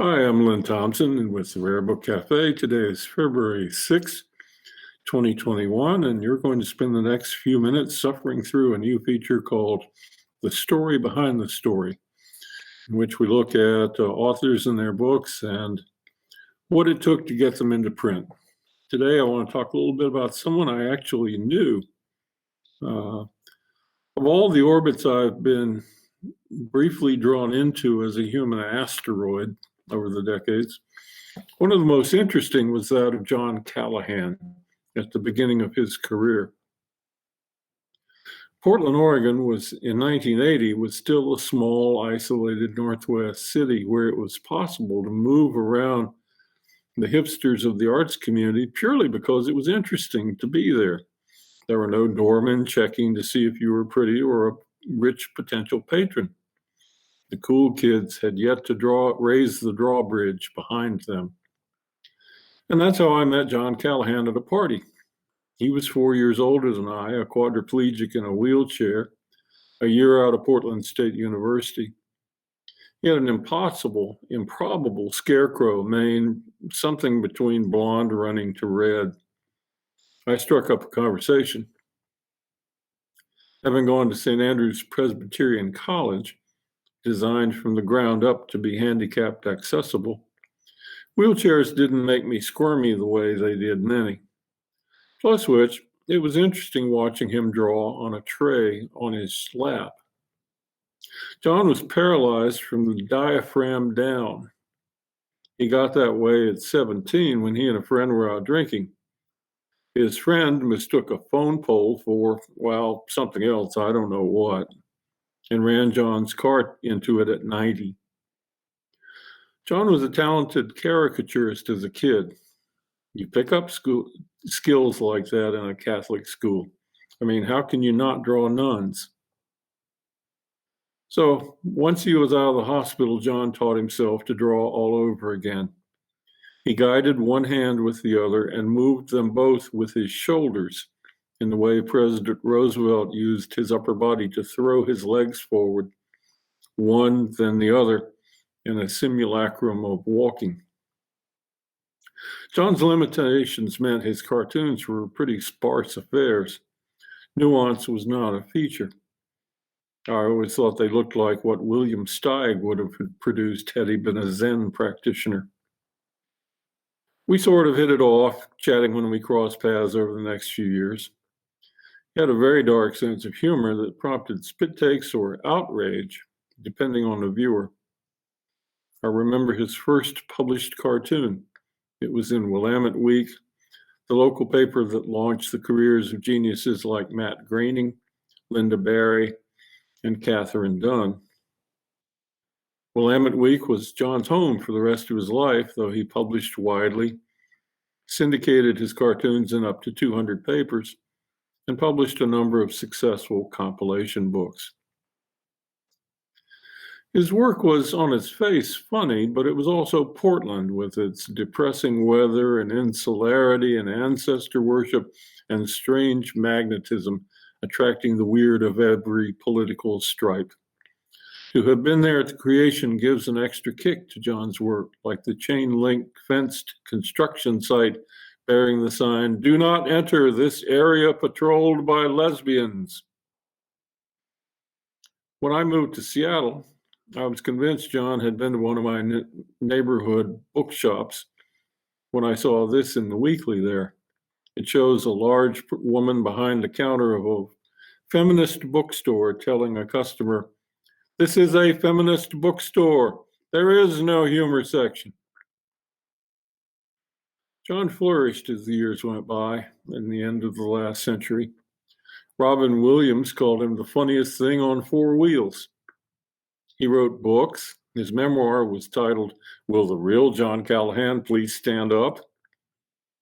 Hi, I'm Lin Thompson and with the Rare Book Cafe. Today is February 6, 2021, and you're going to spend the next few minutes suffering through a new feature called The Story Behind the Story, in which we look at authors and their books and what it took to get them into print. Today, I want to talk a little bit about someone I actually knew. Of all the orbits I've been briefly drawn into as a human asteroid over the decades, one of the most interesting was that of John Callahan at the beginning of his career. Portland, Oregon in 1980 was still a small, isolated Northwest city where it was possible to move around the hipsters of the arts community purely because it was interesting to be there. There were no doormen checking to see if you were pretty or a rich potential patron. The cool kids had yet to raise the drawbridge behind them. And that's how I met John Callahan at a party. He was 4 years older than I, a quadriplegic in a wheelchair, a year out of Portland State University. He had an improbable scarecrow mane, something between blonde running to red. I struck up a conversation. Having gone to St. Andrew's Presbyterian College, designed from the ground up to be handicapped accessible, wheelchairs didn't make me squirmy the way they did many. Plus which, it was interesting watching him draw on a tray on his lap. John was paralyzed from the diaphragm down. He got that way at 17 when he and a friend were out drinking. His friend mistook a phone pole for, well, something else, I don't know what, and ran John's cart into it at 90. John was a talented caricaturist as a kid. You pick up skills like that in a Catholic school. I mean, how can you not draw nuns? So once he was out of the hospital, John taught himself to draw all over again. He guided one hand with the other and moved them both with his shoulders in the way President Roosevelt used his upper body to throw his legs forward, one then the other, in a simulacrum of walking. John's limitations meant his cartoons were pretty sparse affairs. Nuance was not a feature. I always thought they looked like what William Steig would have produced had he been a Zen practitioner. We sort of hit it off, chatting when we crossed paths over the next few years. He had a very dark sense of humor that prompted spit takes or outrage, depending on the viewer. I remember his first published cartoon. It was in Willamette Week, the local paper that launched the careers of geniuses like Matt Groening, Linda Barry, and Catherine Dunn. Willamette Week was John's home for the rest of his life, though he published widely, syndicated his cartoons in up to 200 papers, and published a number of successful compilation books. His work was, on its face, funny, but it was also Portland with its depressing weather and insularity and ancestor worship and strange magnetism, attracting the weird of every political stripe. To have been there at the creation gives an extra kick to John's work, like the chain-link fenced construction site bearing the sign, "Do not enter this area patrolled by lesbians." When I moved to Seattle, I was convinced John had been to one of my neighborhood bookshops when I saw this in the weekly there. It shows a large woman behind the counter of a feminist bookstore telling a customer, "This is a feminist bookstore. There is no humor section." John flourished as the years went by in the end of the last century. Robin Williams called him the funniest thing on four wheels. He wrote books. His memoir was titled, "Will the Real John Callahan Please Stand Up?"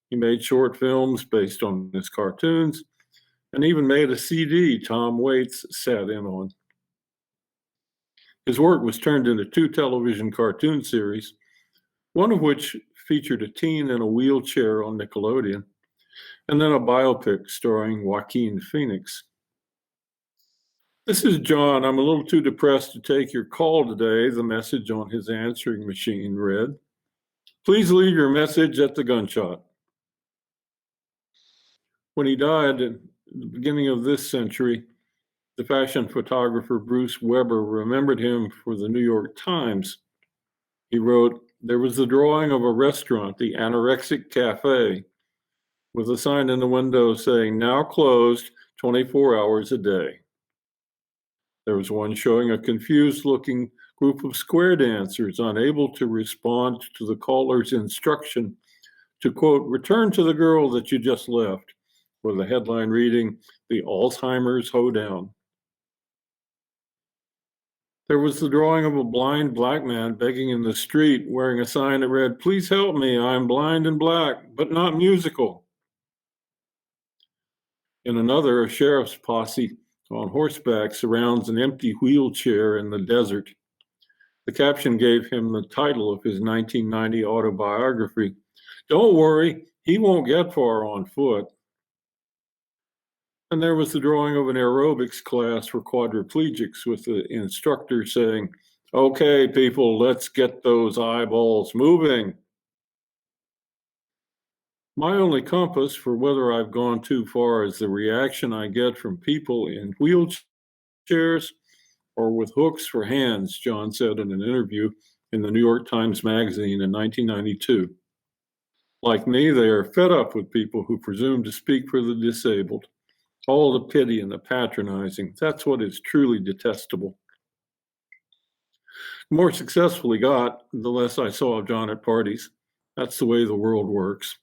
He made short films based on his cartoons and even made a CD Tom Waits sat in on. His work was turned into 2 television cartoon series, one of which featured a teen in a wheelchair on Nickelodeon, and then a biopic starring Joaquin Phoenix. This is John. I'm a little too depressed to take your call today, the message on his answering machine read. Please leave your message at the gunshot. When he died at the beginning of this century, the fashion photographer Bruce Weber remembered him for the New York Times. He wrote, "There was the drawing of a restaurant, the Anorexic Cafe, with a sign in the window saying, 'Now closed 24 hours a day.' There was one showing a confused-looking group of square dancers unable to respond to the caller's instruction to, quote, 'return to the girl that you just left,' with a headline reading, 'The Alzheimer's Hoedown.' There was the drawing of a blind black man begging in the street, wearing a sign that read, 'Please help me, I'm blind and black, but not musical.' In another, a sheriff's posse on horseback surrounds an empty wheelchair in the desert. The caption gave him the title of his 1990 autobiography, 'Don't worry, he won't get far on foot.' And there was the drawing of an aerobics class for quadriplegics with the instructor saying, 'Okay, people, let's get those eyeballs moving.' My only compass for whether I've gone too far is the reaction I get from people in wheelchairs or with hooks for hands," John said in an interview in the New York Times Magazine in 1992. Like me, they are fed up with people who presume to speak for the disabled. All the pity and the patronizing, that's what is truly detestable. The more successful he got, the less I saw of John at parties. That's the way the world works.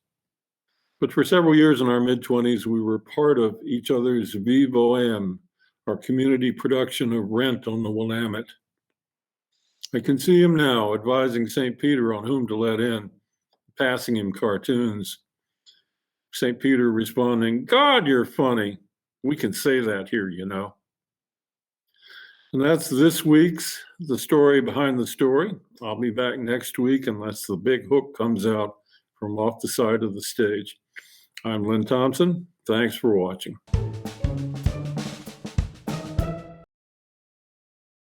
But for several years in our mid-20s, we were part of each other's Vie Bohème, our community production of Rent on the Willamette. I can see him now advising St. Peter on whom to let in, passing him cartoons. St. Peter responding, "God, you're funny. We can say that here, you know." And that's this week's The Story Behind the Story. I'll be back next week unless the big hook comes out from off the side of the stage. I'm Lin Thompson. Thanks for watching.